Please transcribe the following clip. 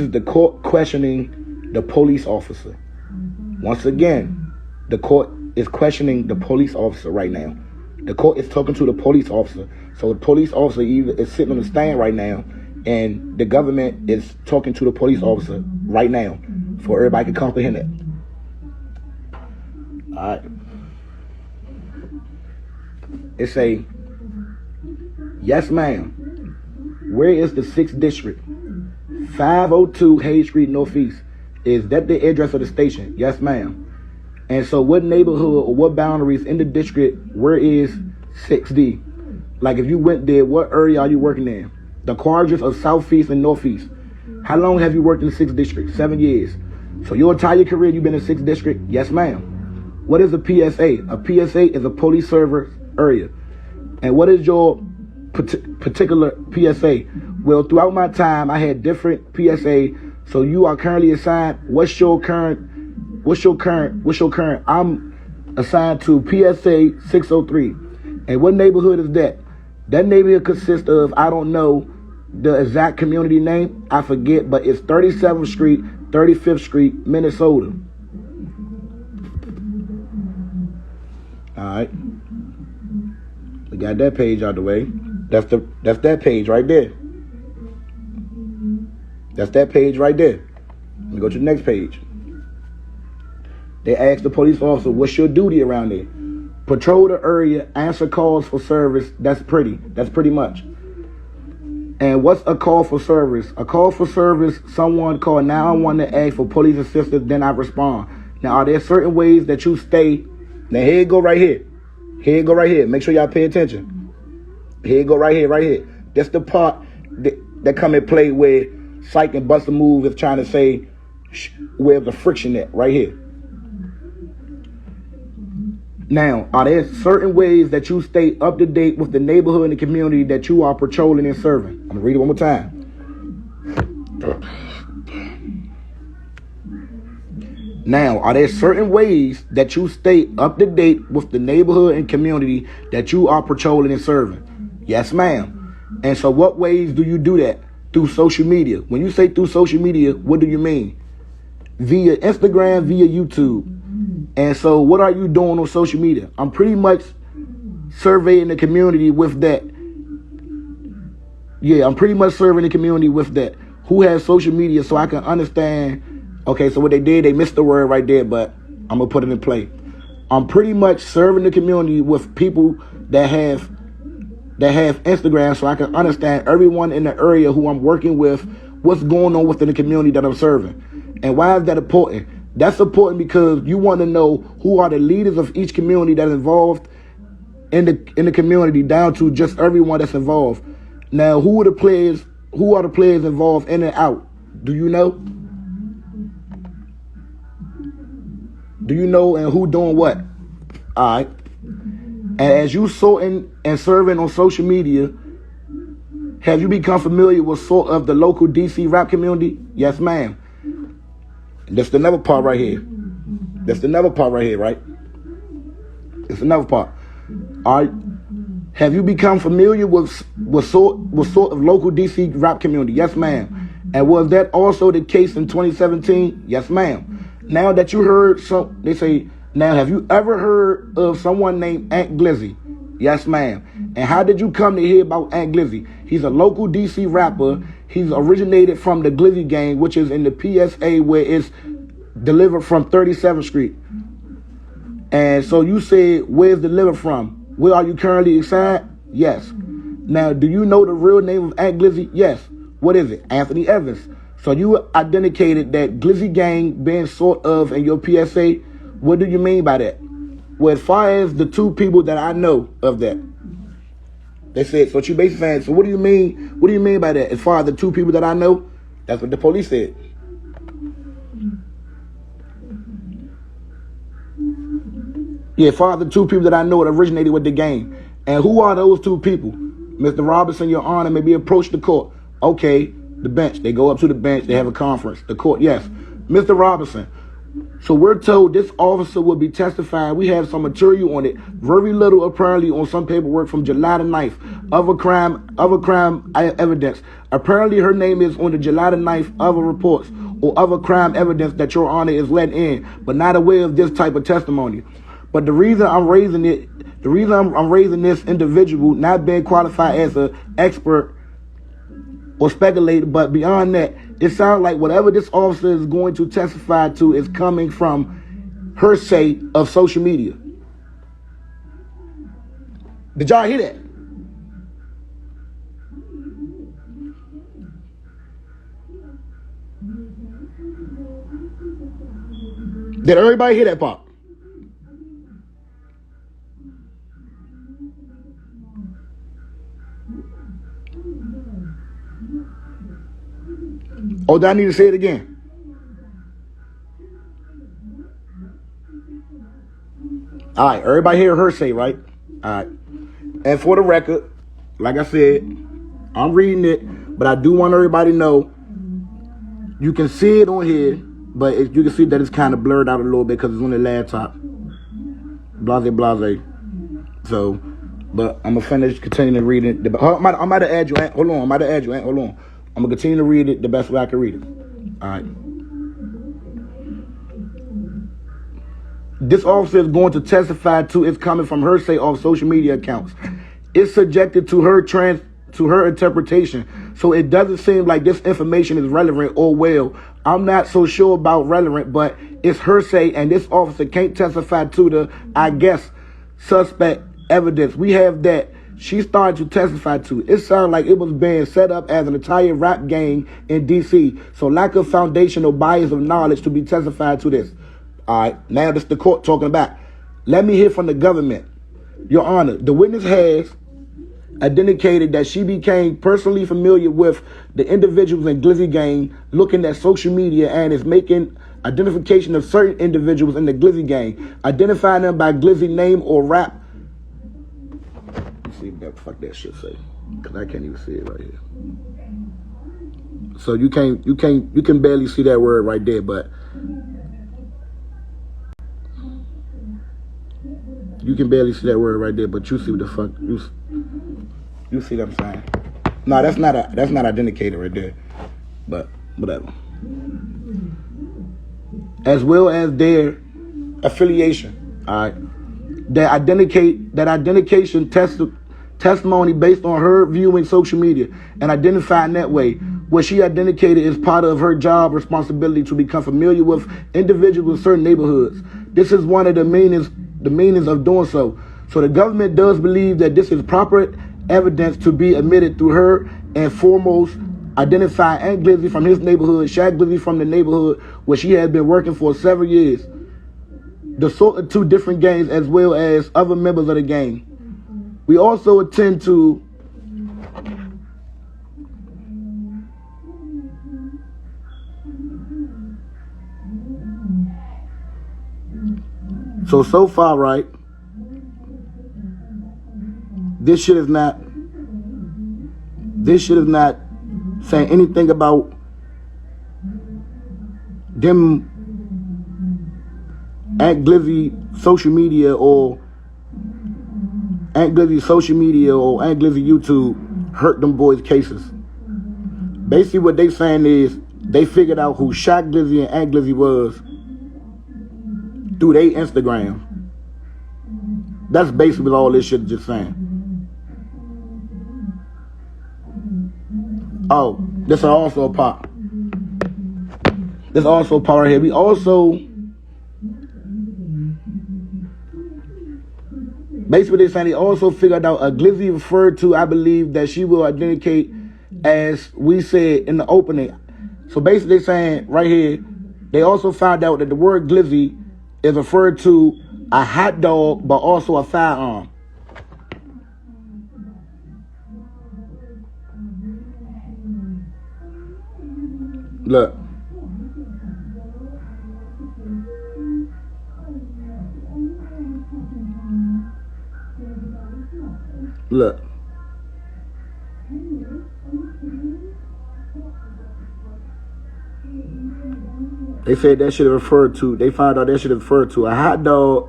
is the court questioning the police officer. Once again, the court is questioning the police officer right now. The court is talking to the police officer. So the police officer either is sitting on the stand right now, and the government is talking to the police officer right now, for everybody can comprehend it. All right. It say, yes, ma'am. Where is the 6th district? 502 Hayes Street Northeast. Is that the address of the station? Yes, ma'am. And so what neighborhood or what boundaries in the district, where is 6D? Like if you went there, what area are you working in? The quadrants of Southeast and Northeast. How long have you worked in the 6th district? 7 years. So your entire career you've been in the 6th district? Yes, ma'am. What is a PSA? A PSA is a police service area. And what is your particular PSA? Well, throughout my time, I had different PSA. So you are currently assigned. What's your current? I'm assigned to PSA 603. And what neighborhood is that? That neighborhood consists of, I don't know the exact community name. I forget, but it's 37th Street, 35th Street, Minnesota. All right. We got that page out the way. That's that page right there. That's that page right there. Let me go to the next page. They asked the police officer, what's your duty around there? Patrol the area, answer calls for service. That's pretty much. And what's a call for service? A call for service, someone called 911 to ask for police assistance, then I respond. Now, are there certain ways that you stay? Now, here you go right here. Here you go right here. Make sure y'all pay attention. Here you go right here, right here. That's the part that come in play where Psych and Busta Move is trying to say where's the friction at, right here. Now, are there certain ways that you stay up to date with the neighborhood and the community that you are patrolling and serving? I'm going to read it one more time. Now, are there certain ways that you stay up to date with the neighborhood and community that you are patrolling and serving? Yes, ma'am. And so what ways do you do that? Through social media. When you say through social media, what do you mean? Via Instagram, via YouTube. And so what are you doing on social media? I'm pretty much surveying the community with that. Yeah, I'm pretty much serving the community with that. Who has social media so I can understand. Okay, so what they did, they missed the word right there, but I'm going to put it in play. I'm pretty much serving the community with people that have Instagram so I can understand everyone in the area who I'm working with, what's going on within the community that I'm serving. And why is that important? That's important because you want to know who are the leaders of each community that's involved in the community down to just everyone that's involved. Now, who are the players involved in and out? Do you know? Do you know and who doing what? All right. And as you sorting and serving on social media, have you become familiar with sort of the local DC rap community? Yes, ma'am. That's the another part right here. That's the another part right here, right? It's another part. All right. Have you become familiar with sort of local DC rap community? Yes, ma'am. And was that also the case in 2017? Yes, ma'am. Now that you heard they say, now have you ever heard of someone named antglizzy? Yes, ma'am. And how did you come to hear about antglizzy? He's a local DC rapper. He's originated from the Glizzy gang, which is in the PSA where it's delivered from 37th Street. And so you said, where's delivered from? Where are you currently assigned? Yes. Now, do you know the real name of antglizzy? Yes. What is it? Anthony Evans. So you identified that Glizzy gang being sort of in your PSA. What do you mean by that? Well, as far as the two people that I know of that, they said, so what you basically saying, so what do you mean? What do you mean by that? As far as the two people that I know, that's what the police said. Yeah, as far as the two people that I know that originated with the gang. And who are those two people? Mr. Robinson, Your Honor, maybe approach the court. Okay, the bench. They go up to the bench. They have a conference. The court, yes. Mr. Robinson, so we're told this officer will be testifying. We have some material on it. Very little apparently on some paperwork from July the 9th. Other crime evidence. Apparently, her name is on the July the 9th other reports or other crime evidence that Your Honor is letting in, but not aware of this type of testimony. But the reason I'm raising I'm raising this individual, not being qualified as an expert or speculator, but beyond that, it sounds like whatever this officer is going to testify to is coming from her say of social media. Did y'all hear that? Did everybody hear that part? Oh, do I need to say it again? All right, everybody hear her say, right? All right. And for the record, like I said, I'm reading it, but I do want everybody to know, you can see it on here, but you can see that it's kind of blurred out a little bit because it's on the laptop. Blase, blase. So, but I'm going to continue to read it. I'm about to add you, Aunt. Hold on, I'm about to add you, Aunt. Hold on. I'm going to continue to read it the best way I can read it. All right. This officer is going to testify to it's coming from her say off social media accounts. It's subjected to her interpretation. So it doesn't seem like this information is relevant or well. I'm not so sure about relevant, but it's her say, and this officer can't testify to the, I guess, suspect evidence. We have that she started to testify to. It sounded like it was being set up as an entire rap gang in D.C. So lack of foundational bias of knowledge to be testified to this. All right, now this the court talking about. Let me hear from the government. Your Honor, the witness has indicated that she became personally familiar with the individuals in Glizzy gang, looking at social media, and is making identification of certain individuals in the Glizzy gang, identifying them by Glizzy name or rap. Let's see what the fuck that shit say, because I can't even see it right here. So you can barely see that word right there, but you can barely see that word right there, but you see what the fuck you see what I'm saying? No, that's not identicated right there. But whatever. As well as their affiliation. Alright. That identification testimony based on her viewing social media and identifying that way. What she identified is part of her job responsibility to become familiar with individuals in certain neighborhoods. This is one of the meanings of doing so. So the government does believe that this is proper evidence to be admitted through her, and foremost identify antglizzy from his neighborhood, Shaq Glizzy from the neighborhood where she has been working for several years. The sort of two different gangs as well as other members of the gang. We also attend to so far, right? This shit is not saying anything about them antglizzy social media or antglizzy YouTube hurt them boys' cases. Basically what they saying is they figured out who Shaq Glizzy and antglizzy was through their Instagram. That's basically what all this shit is just saying. Oh, this is also a part. There's also a part right here. We also basically they're saying they also figured out a glizzy referred to, I believe, that she will identify as we said in the opening. So basically they're saying right here, they also found out that the word glizzy is referred to a hot dog, but also a firearm. Look. Look. They said that shit referred to, they found out that shit referred to a hot dog